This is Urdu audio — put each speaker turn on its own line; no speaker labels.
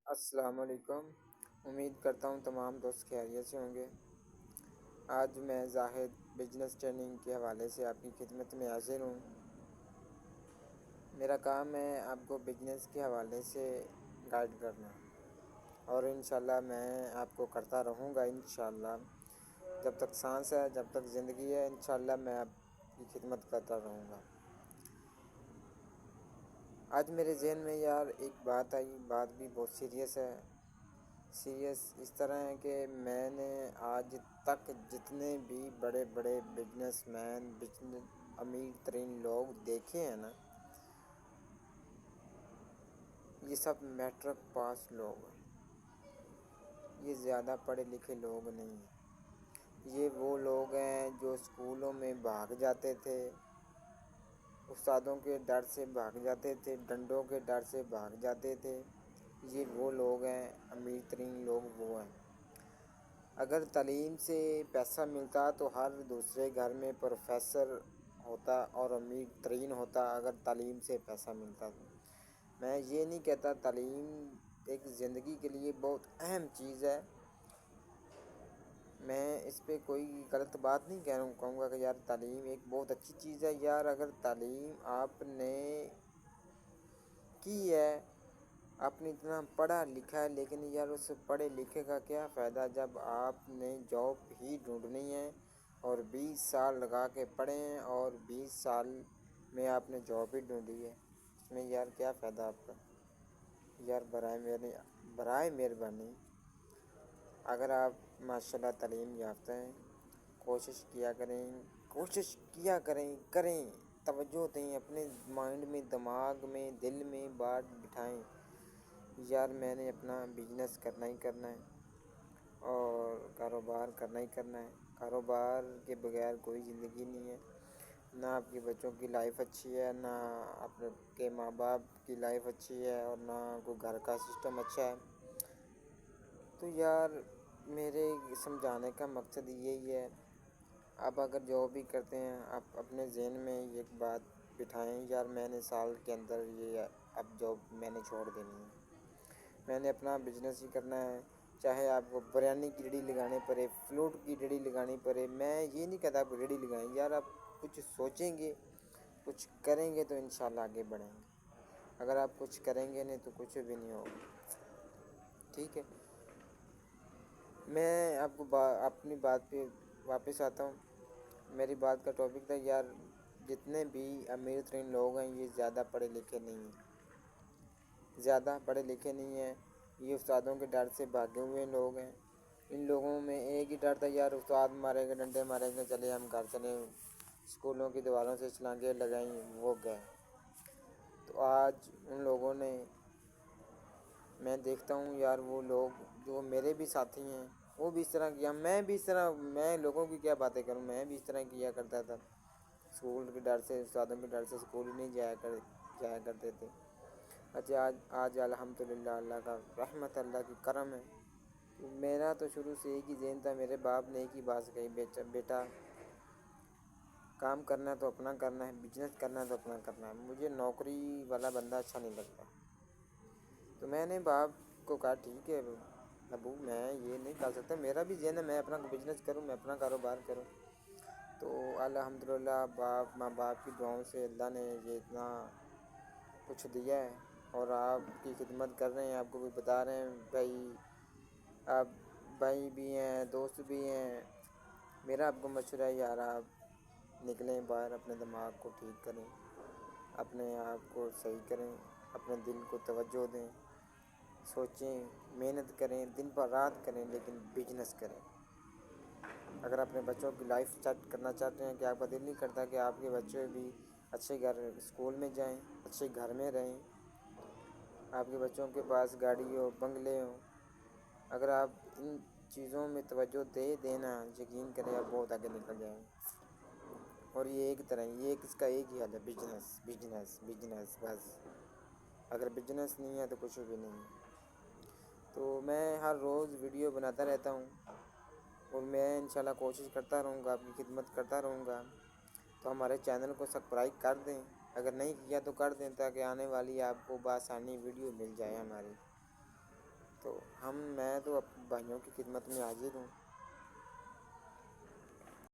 السلام علیکم۔ امید کرتا ہوں تمام دوست خیریت سے ہوں گے۔ آج میں زاہد بزنس ٹریننگ کے حوالے سے آپ کی خدمت میں حاضر ہوں۔ میرا کام ہے آپ کو بزنس کے حوالے سے گائیڈ کرنا، اور انشاءاللہ میں آپ کو کرتا رہوں گا۔ انشاءاللہ جب تک سانس ہے، جب تک زندگی ہے، انشاءاللہ میں آپ کی خدمت کرتا رہوں گا۔ آج میرے ذہن میں یار ایک بات آئی، بات بھی بہت سیریس ہے۔ سیریس اس طرح ہے کہ میں نے آج تک جتنے بھی بڑے بڑے بزنس مین، امیر ترین لوگ دیکھے ہیں نا، یہ سب میٹرک پاس لوگ ہیں۔ یہ زیادہ پڑھے لکھے لوگ نہیں ہیں۔ یہ وہ لوگ ہیں جو اسکولوں میں بھاگ جاتے تھے، استادوں کے ڈر سے بھاگ جاتے تھے، ڈنڈوں کے ڈر سے بھاگ جاتے تھے۔ یہ وہ لوگ ہیں، امیر ترین لوگ وہ ہیں۔ اگر تعلیم سے پیسہ ملتا تو ہر دوسرے گھر میں پروفیسر ہوتا اور امیر ترین ہوتا، اگر تعلیم سے پیسہ ملتا تو۔ میں یہ نہیں کہتا تعلیم ایک زندگی کے لیے بہت اہم چیز ہے، میں اس پہ کوئی غلط بات نہیں کہوں گا کہ یار تعلیم ایک بہت اچھی چیز ہے۔ یار اگر تعلیم آپ نے کی ہے، آپ نے اتنا پڑھا لکھا ہے، لیکن یار اس پڑھے لکھے کا کیا فائدہ جب آپ نے جاب ہی ڈھونڈنی ہے اور 20 سال لگا کے پڑھے ہیں اور 20 سال میں آپ نے جاب ہی ڈھونڈی ہے، اس میں یار کیا فائدہ آپ کا؟ یار برائے مہربانی اگر آپ ماشاءاللہ تعلیم یافتہ ہیں، کوشش کیا کریں، توجہ دیں، اپنے مائنڈ میں، دماغ میں، دل میں بات بٹھائیں، یار میں نے اپنا بزنس کرنا ہی کرنا ہے اور کاروبار کرنا ہی کرنا ہے۔ کاروبار کے بغیر کوئی زندگی نہیں ہے۔ نہ آپ کے بچوں کی لائف اچھی ہے، نہ آپ کے ماں باپ کی لائف اچھی ہے، اور نہ کوئی گھر کا سسٹم اچھا ہے۔ تو یار میرے سمجھانے کا مقصد یہی ہے، آپ اگر جو بھی کرتے ہیں آپ اپنے ذہن میں ایک بات بٹھائیں، یار میں نے سال کے اندر یہ اب جاب میں نے چھوڑ دینی ہے، میں نے اپنا بزنس ہی کرنا ہے، چاہے آپ کو بریانی کی ریڑھی لگانی پڑے، فلوٹ کی ریڑھی لگانی پڑے۔ میں یہ نہیں کہتا آپ ریڑھی لگائیں، یار آپ کچھ سوچیں گے، کچھ کریں گے تو انشاءاللہ آگے بڑھیں گے۔ اگر آپ کچھ کریں گے نہیں تو کچھ بھی نہیں ہوگا، ٹھیک ہے؟ میں آپ کو اپنی بات پہ واپس آتا ہوں۔ میری بات کا ٹاپک تھا یار جتنے بھی امیر ترین لوگ ہیں یہ زیادہ پڑھے لکھے نہیں ہیں، یہ استادوں کے ڈر سے بھاگے ہوئے لوگ ہیں۔ ان لوگوں میں ایک ہی ڈر تھا، یار استاد مارے گا، ڈنڈے مارے گا، چلے ہم گھر چلیں، اسکولوں کی دیواروں سے چھلانگیں لگائیں، وہ گئے۔ تو آج ان لوگوں نے، میں دیکھتا ہوں یار وہ لوگ جو میرے بھی ساتھی ہیں وہ بھی اس طرح کیا، میں لوگوں کی کیا باتیں کروں، میں بھی اس طرح کیا کرتا تھا۔ اسکول کے ڈر سے، استادوں کے ڈر سے اسکول نہیں جایا کرتے تھے۔ اچھا آج الحمدللہ اللہ کا رحمت، اللہ کی کرم ہے۔ میرا تو شروع سے ایک ہی ذہن تھا، میرے باپ نے ایک ہی بات کہی، بیٹا کام کرنا ہے تو اپنا کرنا ہے، بزنس کرنا ہے تو اپنا کرنا ہے، مجھے نوکری والا بندہ اچھا نہیں لگتا۔ تو میں نے باپ کو کہا ٹھیک ہے ابو، میں یہ نہیں کر سکتا، میرا بھی ذہن ہے میں اپنا بزنس کروں، میں اپنا کاروبار کروں۔ تو الحمدللہ ماں باپ کی دعاؤں سے اللہ نے یہ اتنا کچھ دیا ہے، اور آپ کی خدمت کر رہے ہیں، آپ کو بھی بتا رہے ہیں بھائی، آپ بھائی بھی ہیں، دوست بھی ہیں۔ میرا آپ کو مشورہ ہے یار آپ نکلیں باہر، اپنے دماغ کو ٹھیک کریں، اپنے آپ کو صحیح کریں، اپنے دل کو توجہ دیں، سوچیں، محنت کریں، دن پر رات کریں، لیکن بزنس کریں۔ اگر اپنے بچوں کی لائف سیٹ کرنا چاہتے ہیں، کہ آپ کا دل نہیں کرتا کہ آپ کے بچے بھی اچھے اسکول میں جائیں، اچھے گھر میں رہیں، آپ کے بچوں کے پاس گاڑی ہو، بنگلے ہوں، اگر آپ ان چیزوں میں توجہ دے دینا، یقین کریں آپ بہت آگے نکل جائیں گے۔ اور یہ اس کا ایک ہی حل ہے، بزنس بس۔ اگر بزنس نہیں ہے تو کچھ بھی نہیں ہے۔ تو میں ہر روز ویڈیو بناتا رہتا ہوں، اور میں انشاءاللہ کوشش کرتا رہوں گا، آپ کی خدمت کرتا رہوں گا۔ تو ہمارے چینل کو سبسکرائب کر دیں، اگر نہیں کیا تو کر دیں، تاکہ آنے والی آپ کو بآسانی ویڈیو مل جائے ہماری۔ میں تو بھائیوں کی خدمت میں حاضر ہوں.